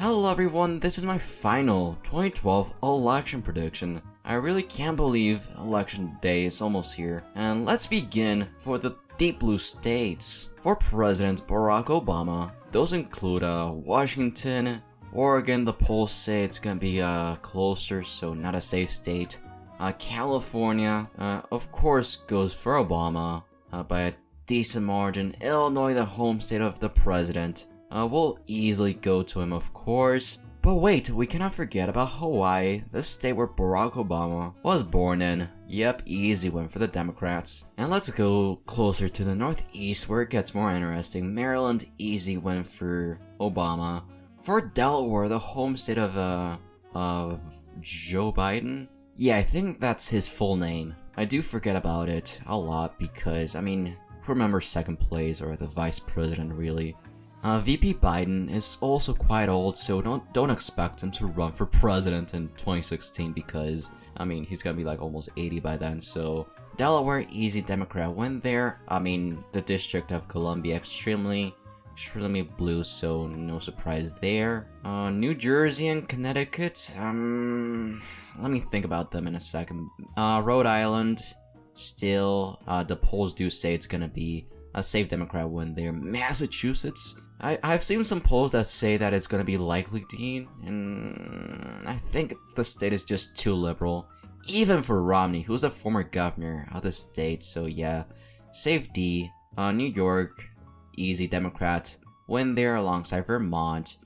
Hello everyone, this is my final 2012 election prediction. I really can't believe election day is almost here. And let's begin for the deep blue states. For President Barack Obama, those include Washington, Oregon. The polls say it's gonna be closer, so not a safe state. California, of course, goes for Obama by a decent margin. Illinois, the home state of the president, will easily go to him, of course. But wait, we cannot forget about Hawaii, the state where Barack Obama was born in. Yep, easy win for the Democrats. And let's go closer to the northeast where it gets more interesting. Maryland, easy win for Obama. For Delaware, the home state of Joe Biden. Yeah, I think that's his full name. I do forget about it a lot because, I mean, who remembers second place or the vice president really? VP Biden is also quite old, so don't expect him to run for president in 2016 because, I mean, he's gonna be like almost 80 by then, so Delaware, easy Democrat win there. I mean, the District of Columbia, extremely blue, so no surprise there. New Jersey and Connecticut, let me think about them in a second. Rhode Island, still, the polls do say it's gonna be a safe Democrat win there. Massachusetts, I've seen some polls that say that it's gonna be likely Dean, and I think the state is just too liberal, even for Romney, who's a former governor of the state, so yeah, safe D. New York, easy Democrat win there alongside Vermont.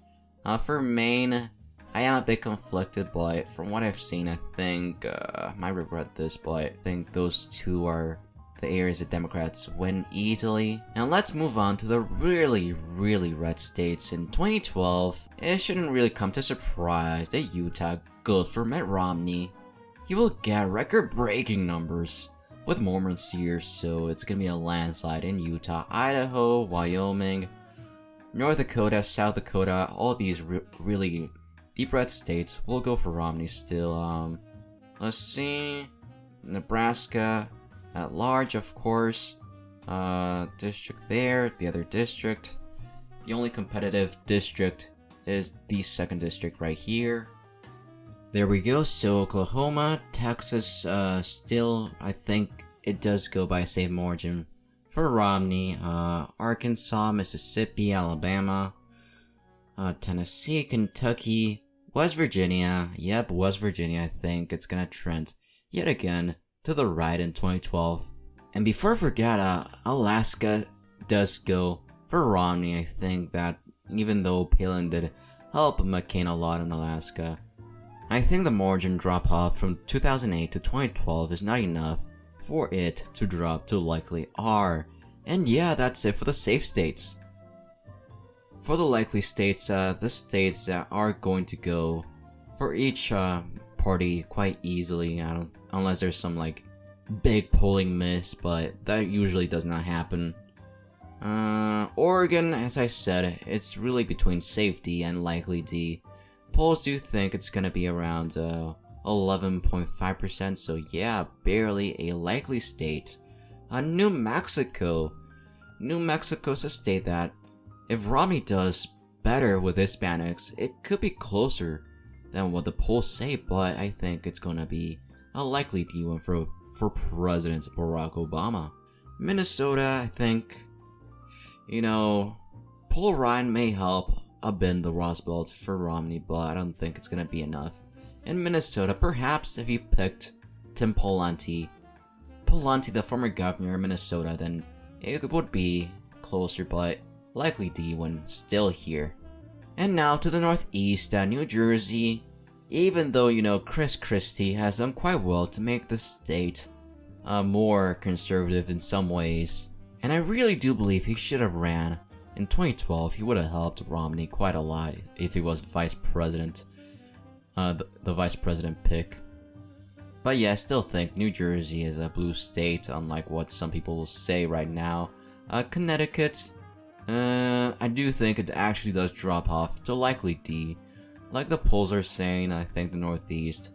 For Maine, I am a bit conflicted, but from what I've seen, I think, I might regret this, but I think those two are the areas that Democrats win easily. And let's move on to the really red states. In 2012, it shouldn't really come to surprise that Utah goes for Mitt Romney. He will get record-breaking numbers with Mormons here, so it's gonna be a landslide in Utah. Idaho, Wyoming, North Dakota, South Dakota, all these really deep red states will go for Romney still. Let's see, Nebraska at large, of course. District there, the other district. The only competitive district is the second district right here. There we go. So Oklahoma, Texas, still, I think it does go by a safe margin for Romney. Arkansas, Mississippi, Alabama, Tennessee, Kentucky, West Virginia. Yep, West Virginia, I think it's gonna trend yet again to the right in 2012. And before I forget, Alaska does go for Romney. I think that even though Palin did help McCain a lot in Alaska, I think the margin drop off from 2008 to 2012 is not enough for it to drop to likely R. And yeah, that's it for the safe states. For the likely states, the states that are going to go for each party quite easily, unless there's some like big polling miss, but that usually does not happen. Oregon, as I said, it's really between safety and likely D. Polls do think it's gonna be around 11.5%, so yeah, barely a likely state. New Mexico. New Mexico is a state that, if Romney does better with Hispanics, it could be closer than what the polls say, but I think it's gonna be a likely D one for President Barack Obama. Minnesota, I think, you know, Paul Ryan may help bend the Rust Belt for Romney, but I don't think it's gonna be enough. In Minnesota, perhaps if he picked Tim Pawlenty, the former governor of Minnesota, then it would be closer, but likely D when still here. And now to the northeast, New Jersey. Even though, you know, Christie has done quite well to make the state more conservative in some ways, and I really do believe he should have ran in 2012. He would have helped Romney quite a lot if he was vice president, the vice president pick. But yeah, I still think New Jersey is a blue state, unlike what some people will say right now. Connecticut, I do think it actually does drop off to likely D. Like the polls are saying, I think the Northeast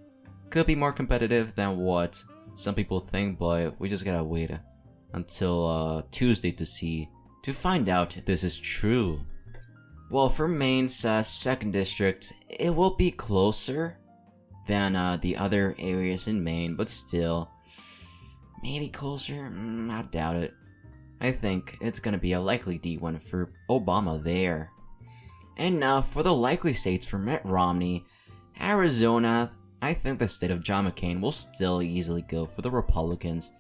could be more competitive than what some people think, but we just gotta wait until Tuesday to find out if this is true. Well, for Maine's 2nd district, it will be closer than the other areas in Maine, but still, maybe closer? I doubt it. I think it's gonna be a likely D win for Obama there. And now for the likely states for Mitt Romney. Arizona, I think the state of John McCain will still easily go for the Republicans.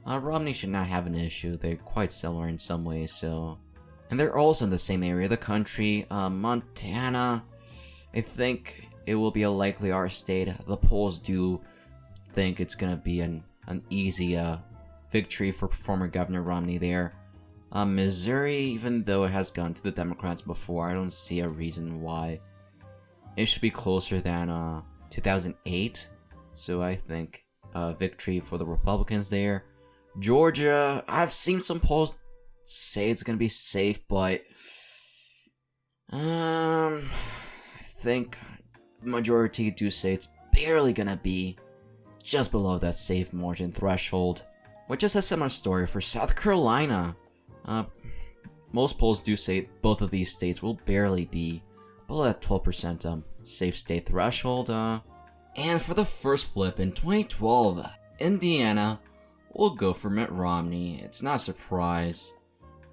Romney should not have an issue, they're quite similar in some ways, so... And they're also in the same area of the country. Montana, I think it will be a likely R state. The polls do think it's gonna be an easy victory for former Governor Romney there. Missouri, even though it has gone to the Democrats before, I don't see a reason why it should be closer than 2008. So I think victory for the Republicans there. Georgia, I've seen some polls say it's gonna be safe, but I think majority do say it's barely gonna be just below that safe margin threshold, which is a similar story for South Carolina. Most polls do say both of these states will barely be below that 12% safe state threshold. And for the first flip in 2012, Indiana will go for Mitt Romney. It's not a surprise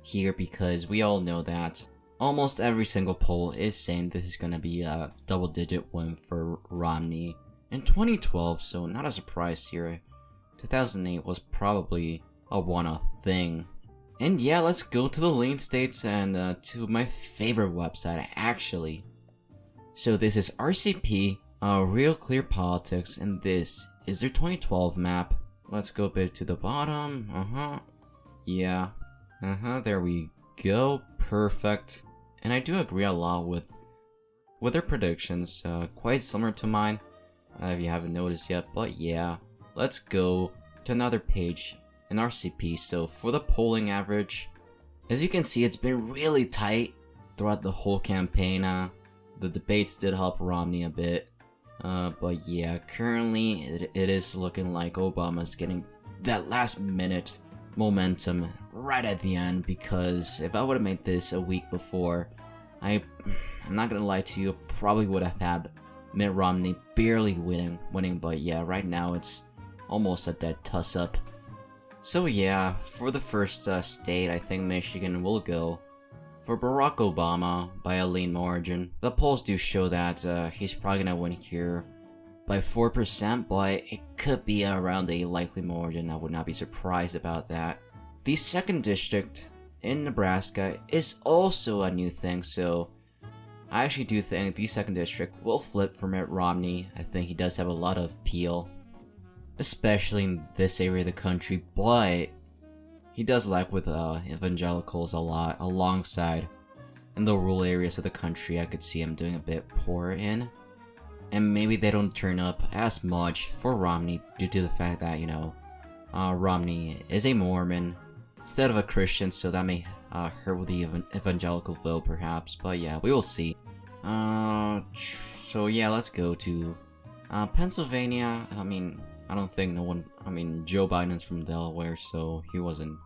here because we all know that almost every single poll is saying this is going to be a double-digit win for Romney in 2012, so not a surprise here. 2008 was probably a one-off thing. And yeah, let's go to the lean states and to my favorite website, actually. So this is RCP, Real Clear Politics, and this is their 2012 map. Let's go a bit to the bottom. Yeah. There we go. Perfect. And I do agree a lot with their predictions. Quite similar to mine, if you haven't noticed yet. But yeah, let's go to another page in RCP. So for the polling average, as you can see, it's been really tight throughout the whole campaign. The debates did help Romney a bit. But yeah, currently it is looking like Obama's getting that last minute momentum right at the end, because if I would have made this a week before, I'm not gonna lie to you, probably would have had Mitt Romney barely winning, but yeah, right now it's almost a dead toss-up. So yeah, for the first state, I think Michigan will go for Barack Obama by a lean margin. The polls do show that he's probably gonna win here by 4%, but it could be around a likely margin. I would not be surprised about that. The 2nd district in Nebraska is also a new thing, so I actually do think the 2nd district will flip for Mitt Romney. I think he does have a lot of appeal, especially in this area of the country, but he does lack with evangelicals a lot, alongside in the rural areas of the country. I could see him doing a bit poor in. And maybe they don't turn up as much for Romney due to the fact that, you know, Romney is a Mormon instead of a Christian, so that may hurt with the evangelical vote perhaps, but yeah, we will see. So yeah, let's go to Pennsylvania. I mean, I don't think Joe Biden's from Delaware, so he wasn't,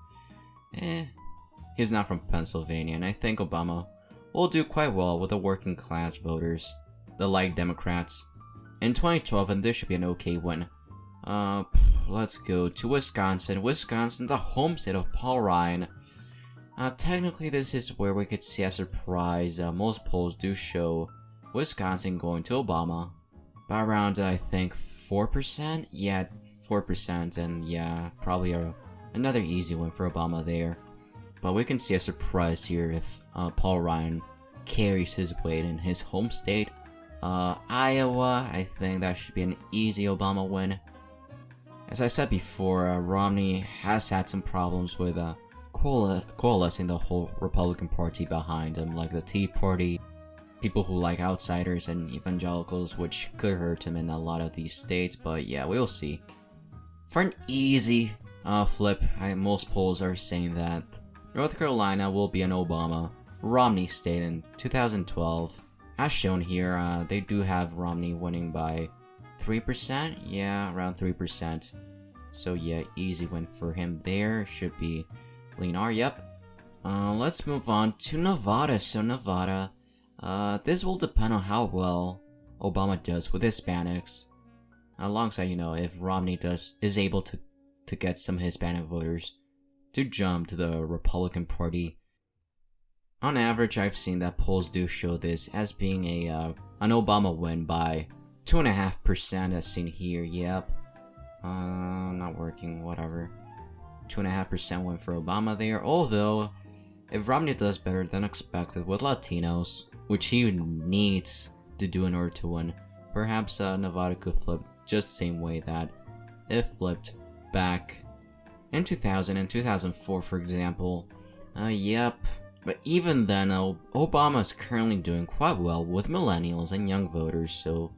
he's not from Pennsylvania, and I think Obama will do quite well with the working class voters, the light Democrats, in 2012, and this should be an okay win. Let's go to Wisconsin. Wisconsin, the home state of Paul Ryan. Technically, this is where we could see a surprise. Most polls do show Wisconsin going to Obama by around, I think, 4%? Yeah, 4%, and yeah, probably another easy win for Obama there. But we can see a surprise here if Paul Ryan carries his weight in his home state. Iowa, I think that should be an easy Obama win. As I said before, Romney has had some problems with coalescing the whole Republican Party behind him, like the Tea Party, people who like outsiders, and evangelicals, which could hurt him in a lot of these states, but yeah, we'll see. For an easy flip, most polls are saying that North Carolina will be an Obama-Romney state in 2012. As shown here, they do have Romney winning by 3%? Yeah, around 3%. So yeah, easy win for him there. Should be lean R, yep. Let's move on to Nevada. So Nevada, This will depend on how well Obama does with Hispanics. Alongside, if Romney is able to get some Hispanic voters to jump to the Republican Party. On average, I've seen that polls do show this as being an Obama win by 2.5%, as seen here. Yep. Not working, whatever. 2.5% win for Obama there. Although, if Romney does better than expected with Latinos, which he needs to do in order to win, perhaps Nevada could flip just the same way that it flipped back in 2000 and 2004, for example. Yep. But even then, Obama is currently doing quite well with millennials and young voters, so...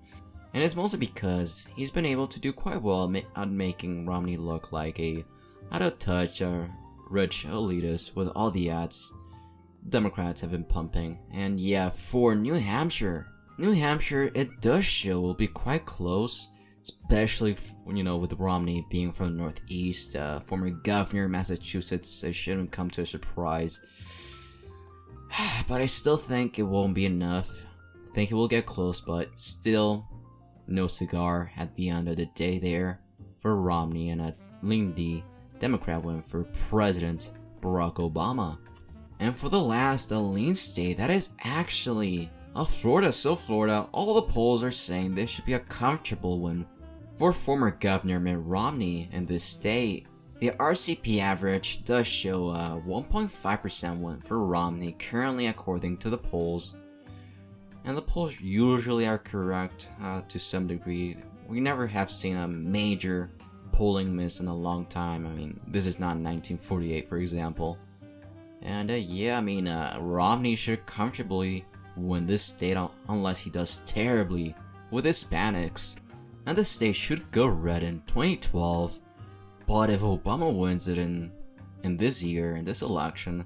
And it's mostly because he's been able to do quite well at making Romney look like a out-of-touch, rich elitist with all the ads Democrats have been pumping. And yeah, for New Hampshire, it does show will be quite close, especially, with Romney being from the Northeast, former governor of Massachusetts. It shouldn't come to a surprise. But I still think it won't be enough. I think it will get close, but still no cigar at the end of the day there for Romney, and a lean Democrat win for President Barack Obama. And for the last, a lean state, that is actually Florida. So Florida, all the polls are saying this should be a comfortable win for former Governor Mitt Romney in this state. The RCP average does show a 1.5% win for Romney currently, according to the polls. And the polls usually are correct to some degree. We never have seen a major polling miss in a long time. I mean, this is not 1948, for example. And Romney should comfortably win this state unless he does terribly with Hispanics. And the state should go red in 2012. But if Obama wins it in this year, in this election,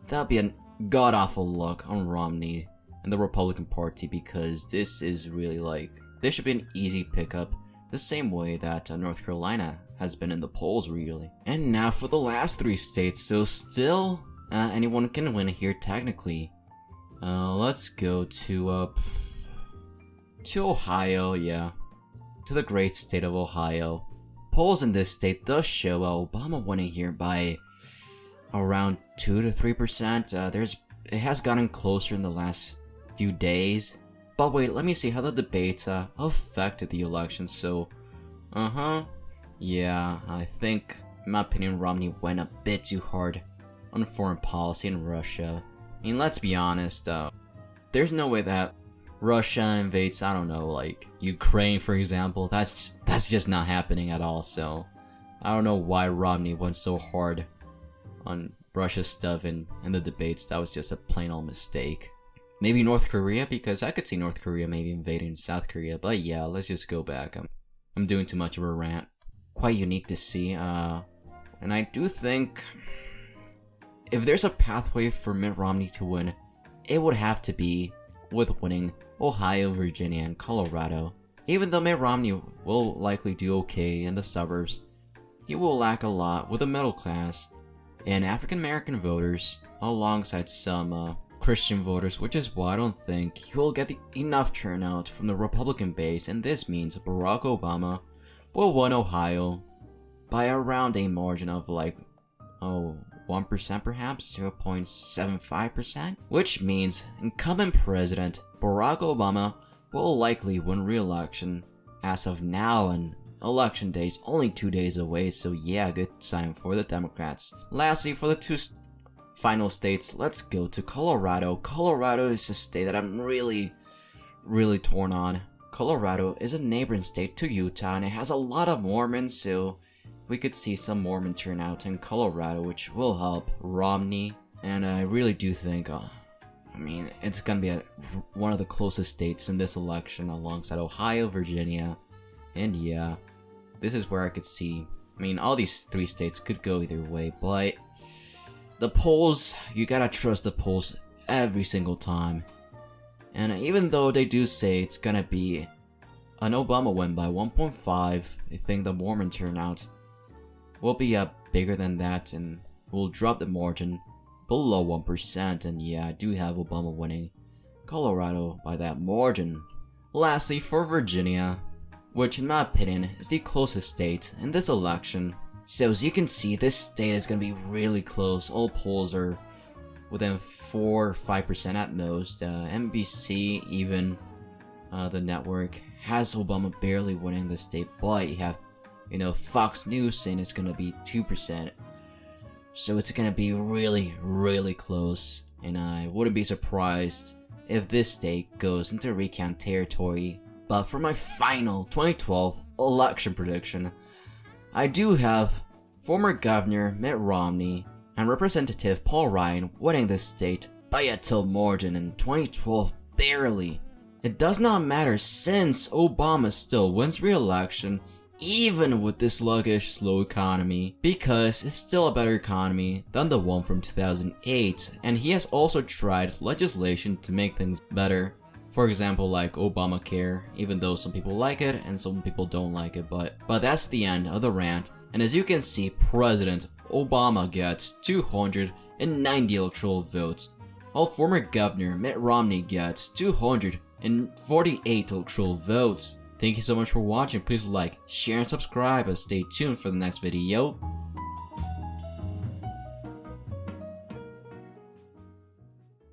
that'd be a god-awful look on Romney and the Republican Party, because this is really this should be an easy pickup, the same way that North Carolina has been in the polls, really. And now for the last three states, so still anyone can win here technically. Let's go to Ohio, yeah, to the great state of Ohio. Polls in this state does show Obama winning here by around 2 to 3%. It has gotten closer in the last few days. But wait, let me see how the debates affected the election. So, yeah, I think, in my opinion, Romney went a bit too hard on foreign policy in Russia. I mean, let's be honest, there's no way that Russia invades, I don't know, Ukraine, for example. That's just not happening at all. So I don't know why Romney went so hard on Russia stuff in the debates. That was just a plain old mistake. Maybe North Korea, because I could see North Korea maybe invading South Korea. But yeah, let's just go back. I'm doing too much of a rant. Quite unique to see. And I do think if there's a pathway for Mitt Romney to win, it would have to be with winning Ohio, Virginia, and Colorado. Even though Mitt Romney will likely do okay in the suburbs, he will lack a lot with the middle class and African American voters, alongside some Christian voters, which is why I don't think he will get enough turnout from the Republican base, and this means Barack Obama will win Ohio by around a margin of 1% perhaps, 0.75%, which means incumbent President Barack Obama will likely win re-election as of now, and election day is only 2 days away, so yeah, good sign for the Democrats. Lastly, for the two final states, let's go to Colorado. Colorado is a state that I'm really torn on. Colorado is a neighboring state to Utah, and it has a lot of Mormons, so we could see some Mormon turnout in Colorado, which will help Romney. And I really do think, it's gonna be one of the closest states in this election, alongside Ohio, Virginia, and yeah, this is where I could see, all these three states could go either way, but the polls, you gotta trust the polls every single time. And even though they do say it's gonna be an Obama win by 1.5, I think the Mormon turnout will be bigger than that and will drop the margin below 1%. And yeah, I do have Obama winning Colorado by that margin. Lastly, for Virginia, which in my opinion is the closest state in this election. So as you can see, this state is going to be really close. All polls are within 4 or 5% at most. NBC, even the network, has Obama barely winning the state, but you have, Fox News saying it's going to be 2%. So it's going to be really, really close, and I wouldn't be surprised if this state goes into recount territory. But for my final 2012 election prediction, I do have former Governor Mitt Romney and Representative Paul Ryan winning this state by a tilt margin in 2012 barely. It does not matter since Obama still wins re-election even with this sluggish, slow economy, because it's still a better economy than the one from 2008, and he has also tried legislation to make things better. For example, like Obamacare, even though some people like it and some people don't like it, but that's the end of the rant. And as you can see, President Obama gets 290 electoral votes, while former Governor Mitt Romney gets 248 electoral votes. Thank you so much for watching. Please like, share, and subscribe, and stay tuned for the next video.